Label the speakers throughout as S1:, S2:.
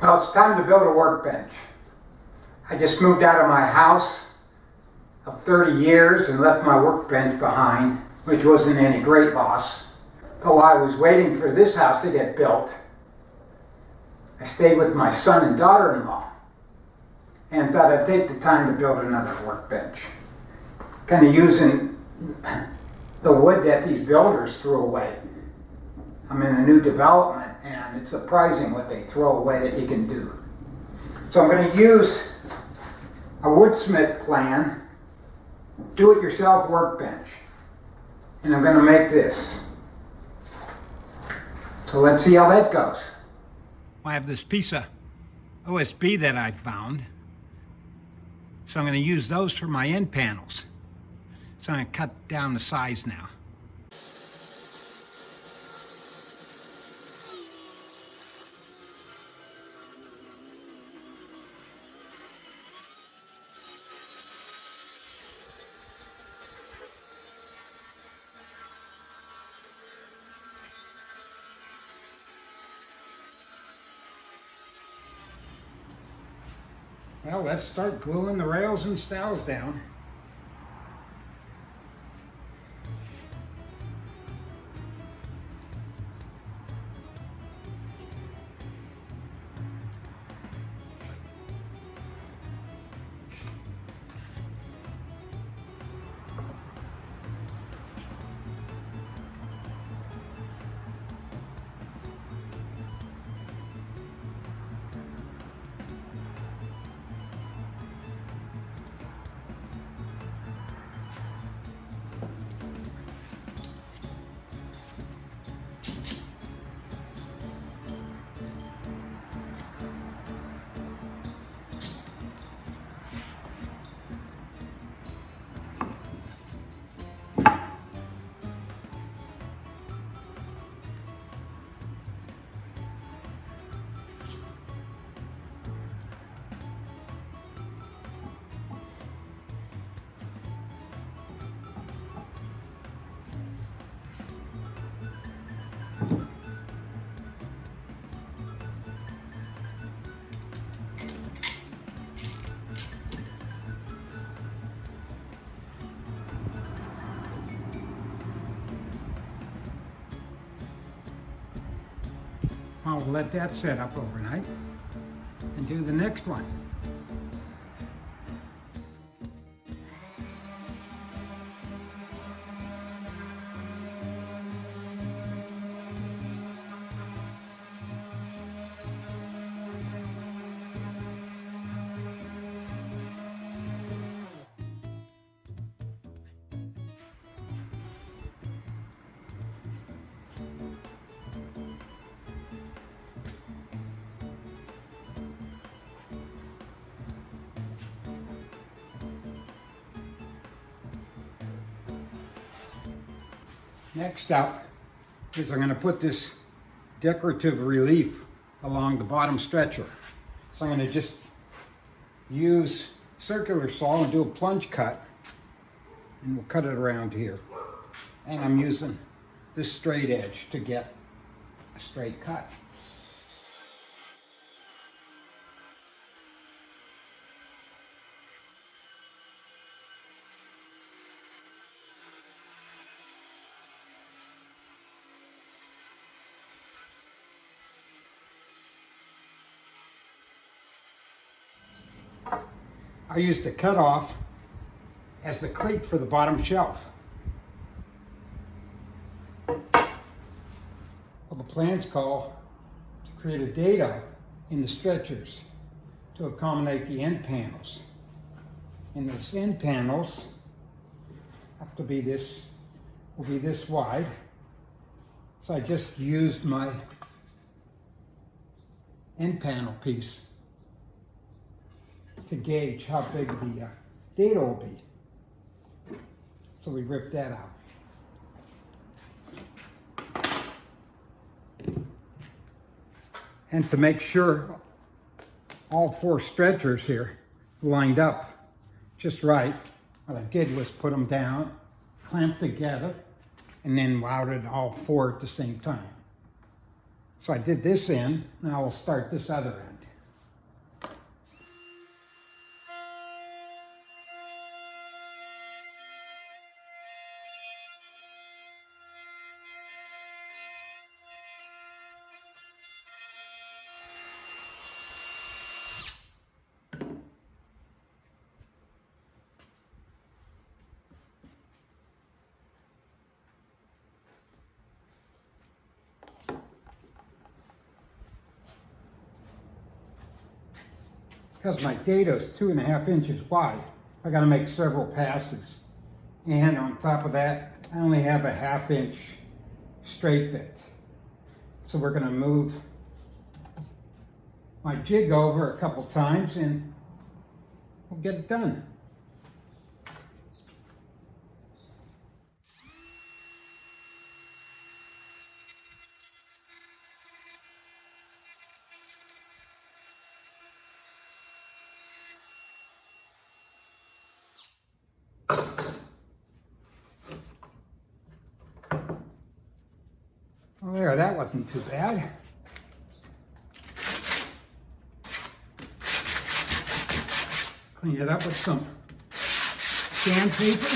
S1: Well, it's time to build a workbench. I just moved out of my house of 30 years and left my workbench behind, which wasn't any great loss. But while I was waiting for this house to get built, I stayed with my son and daughter-in-law and thought I'd take the time to build another workbench. Kind of using the wood that these builders threw away. I'm in a new development and it's surprising what they throw away that you can do. So I'm going to use a Woodsmith plan, do-it-yourself workbench. And I'm going to make this. So let's see how that goes. I have this piece of OSB that I found. So I'm going to use those for my end panels. So I'm going to cut down the size now. Well, let's start gluing the rails and stiles down. I'll let that set up overnight and do the next one. Next up is I'm going to put this Decorative Relief along the bottom stretcher. So I'm going to just use circular saw and do a plunge cut, and we'll cut it around here. And I'm using this straight edge to get a straight cut. I used a cutoff as the cleat for the bottom shelf. Well, the plans call to create a dado in the stretchers to accommodate the end panels. And those end panels have to be this, will be this wide. So I just used my end panel piece to gauge how big the dado will be. So we ripped that out. And to make sure all four stretchers here lined up just right, what I did was put them down, clamped together, and then routed all four at the same time. So I did this end, now I'll start this other end. because my dado is 2.5 inches wide, I got to make several passes. And on top of that, I only have a 1/2 inch straight bit. So we're going to move my jig over a couple times and we'll get it done. Well, there, that wasn't too bad. Clean it up with some sandpaper.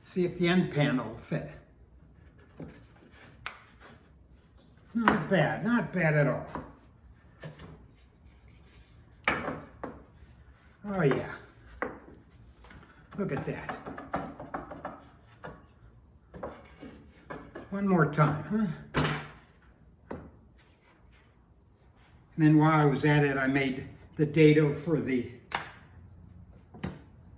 S1: See if the end panel will fit. Not bad, not bad at all. Oh yeah, look at that. One more time, huh? And then while I was at it, I made the dado for the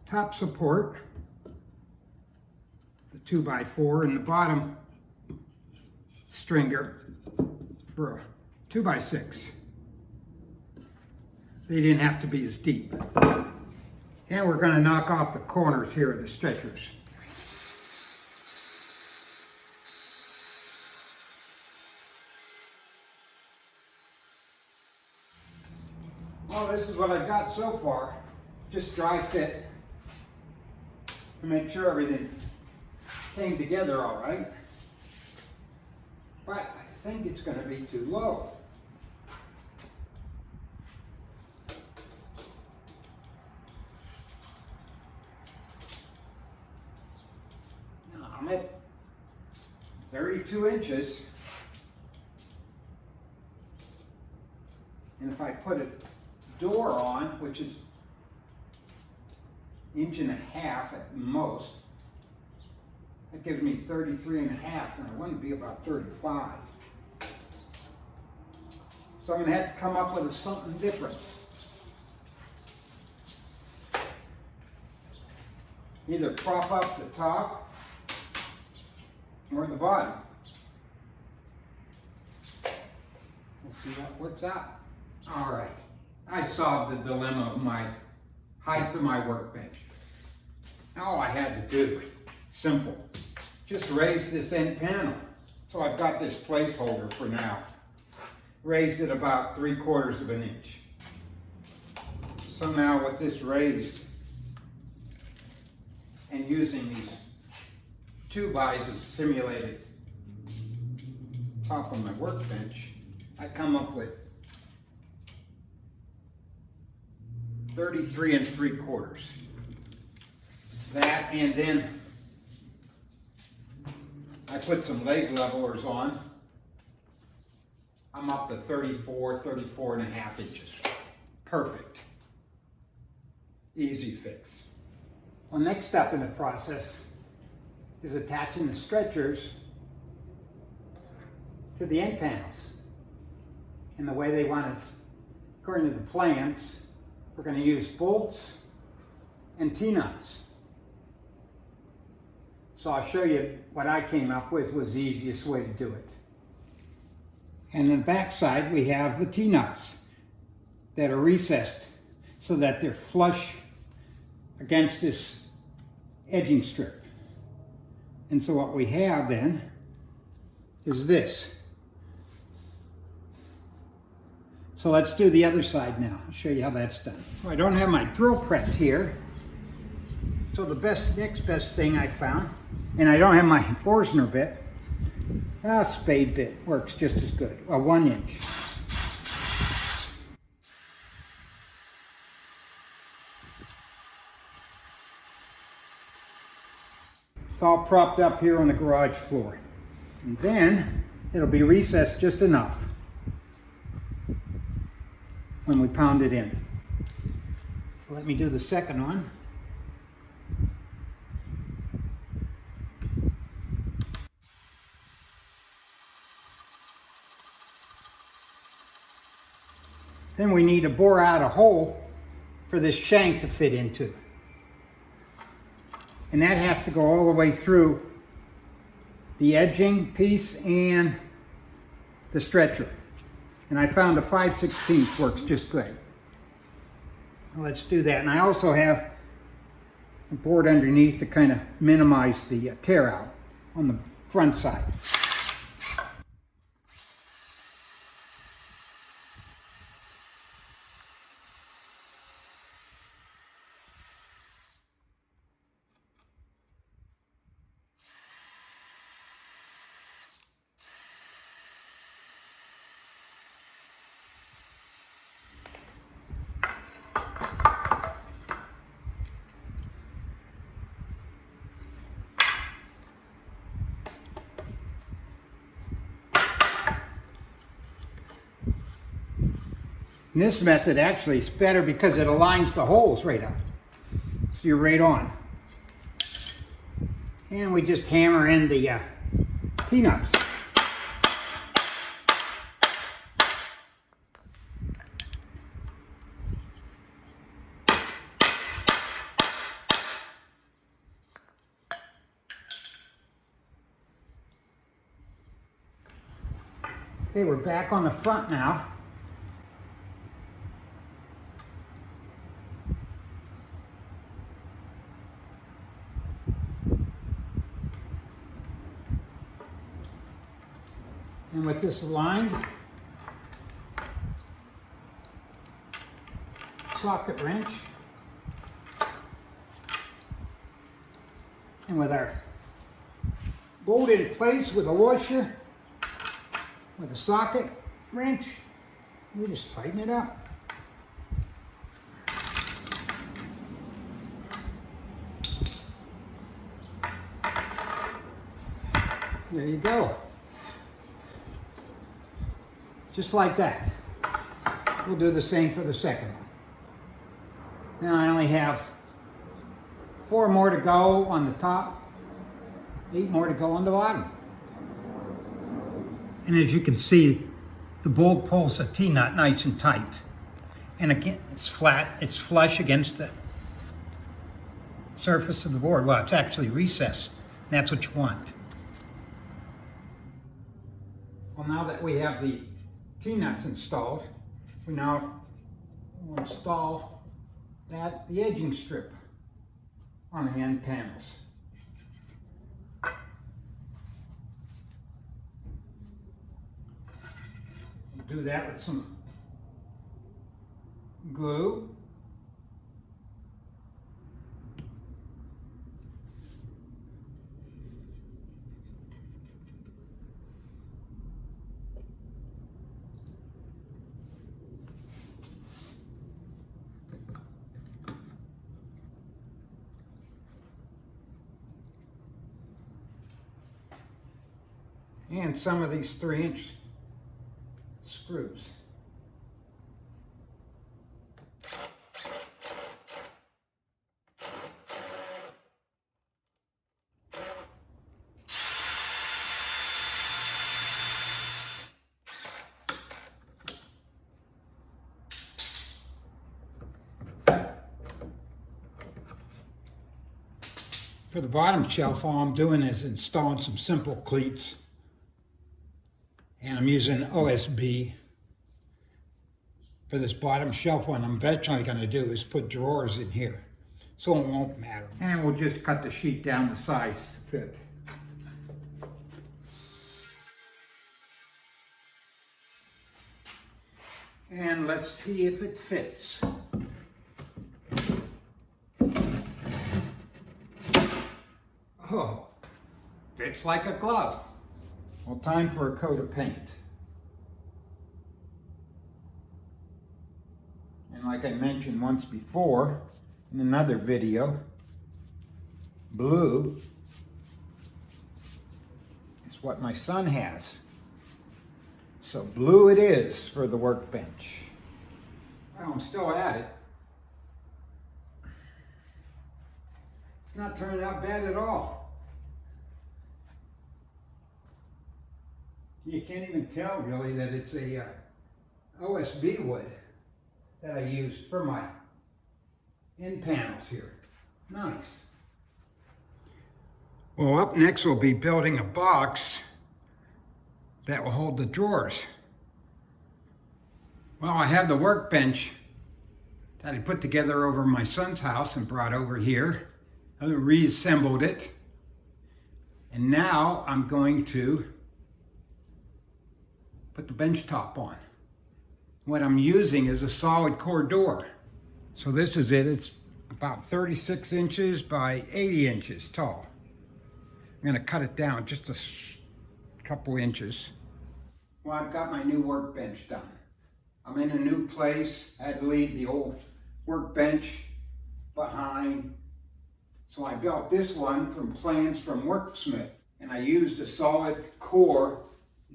S1: top support, the 2x4, and the bottom stringer for a 2x6. They didn't have to be as deep. And we're going to knock off the corners here of the stretchers. Well, this is what I've got so far. Just dry fit to make sure everything came together all right. But I think it's going to be too low. I'm at 32 inches. And if I put a door on, which is 1.5 inches at most, that gives me 33.5, and I want to be about 35. So I'm going to have to come up with something different. Either prop up the top or the bottom. We'll see what works out. All right, I solved the dilemma of my height of my workbench. All I had to do, simple, just raise this end panel. So I've got this placeholder for now. Raised it about 3/4 of an inch. So now with this raised and using these 2x as simulated top of my workbench, I come up with 33 3/4. That, and then I put some leg levelers on. I'm up to 34.5 inches. Perfect. Easy fix. Well, next step in the process is attaching the stretchers to the end panels. And the way they want it, according to the plans, we're going to use bolts and T-nuts. So I'll show you what I came up with was the easiest way to do it. And on the back side we have the T-nuts that are recessed so that they're flush against this edging strip. And so what we have then is this. So let's do the other side now. I'll show you how that's done. So I don't have my drill press here. So the next best thing I found, and I don't have my Forstner bit, a spade bit works just as good, a 1 inch. It's all propped up here on the garage floor. And then it'll be recessed just enough when we pound it in. So let me do the second one. Then we need to bore out a hole for this shank to fit into. And that has to go all the way through the edging piece and the stretcher. And I found a 5/16 works just great. Let's do that. And I also have a board underneath to kind of minimize the tear out on the front side. And this method actually is better because it aligns the holes right up. So you're right on. And we just hammer in the T-nuts. Okay, we're back on the front now. And with this aligned, socket wrench, and with our bolted in place with a washer, with a socket wrench, we just tighten it up. There you go. Just like that. We'll do the same for the second one. Now I only have 4 more to go on the top, 8 more to go on the bottom. And as you can see, the bolt pulls the T-nut nice and tight. And again, it's flat, it's flush against the surface of the board. Well, it's actually recessed. And that's what you want. Well, now that we have the T-nuts installed, we now will install the edging strip on the end panels. We'll do that with some glue. And some of these 3-inch screws. For the bottom shelf, all I'm doing is installing some simple cleats. And I'm using OSB for this bottom shelf. What I'm eventually going to do is put drawers in here, so it won't matter. And we'll just cut the sheet down to size to fit. And let's see if it fits. Oh, fits like a glove. Well, time for a coat of paint. And like I mentioned once before in another video, blue is what my son has. So blue it is for the workbench. Well, I'm still at it. It's not turning out bad at all. You can't even tell really that it's a OSB wood. that I used for my end panels here. Nice. Well, up next we'll be building a box that will hold the drawers. Well, I have the workbench that I put together over my son's house and brought over here. I reassembled it. And now I'm going to put the bench top on. What I'm using is a solid core door. So this is it. It's about 36 inches by 80 inches tall. I'm going to cut it down just a couple inches. Well, I've got my new workbench done. I'm in a new place. I had to leave the old workbench behind. So I built this one from plans from Woodsmith. And I used a solid core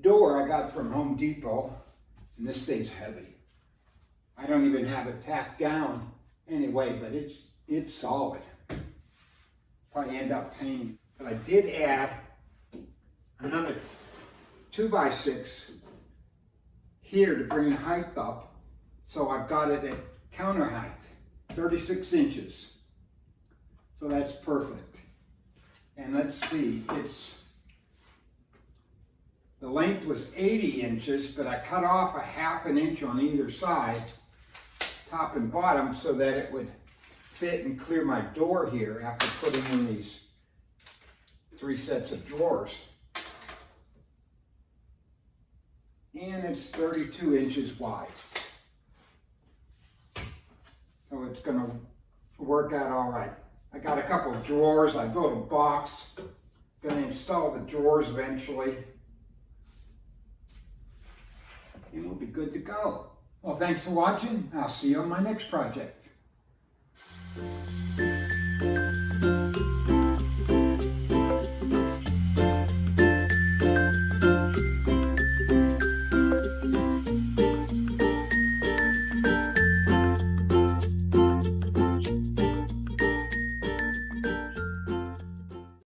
S1: door I got from Home Depot. And this thing's heavy. I don't even have it tacked down anyway, but it's solid. Probably end up painting. But I did add another 2x6 here to bring the height up. So I've got it at counter height, 36 inches. So that's perfect. And let's see, the length was 80 inches, but I cut off a ½ an inch on either side, top and bottom, so that it would fit and clear my door here after putting in these 3 sets of drawers. And it's 32 inches wide. So it's gonna work out all right. I got a couple of drawers. I built a box. Gonna install the drawers eventually. And we'll be good to go. Well, thanks for watching. I'll see you on my next project.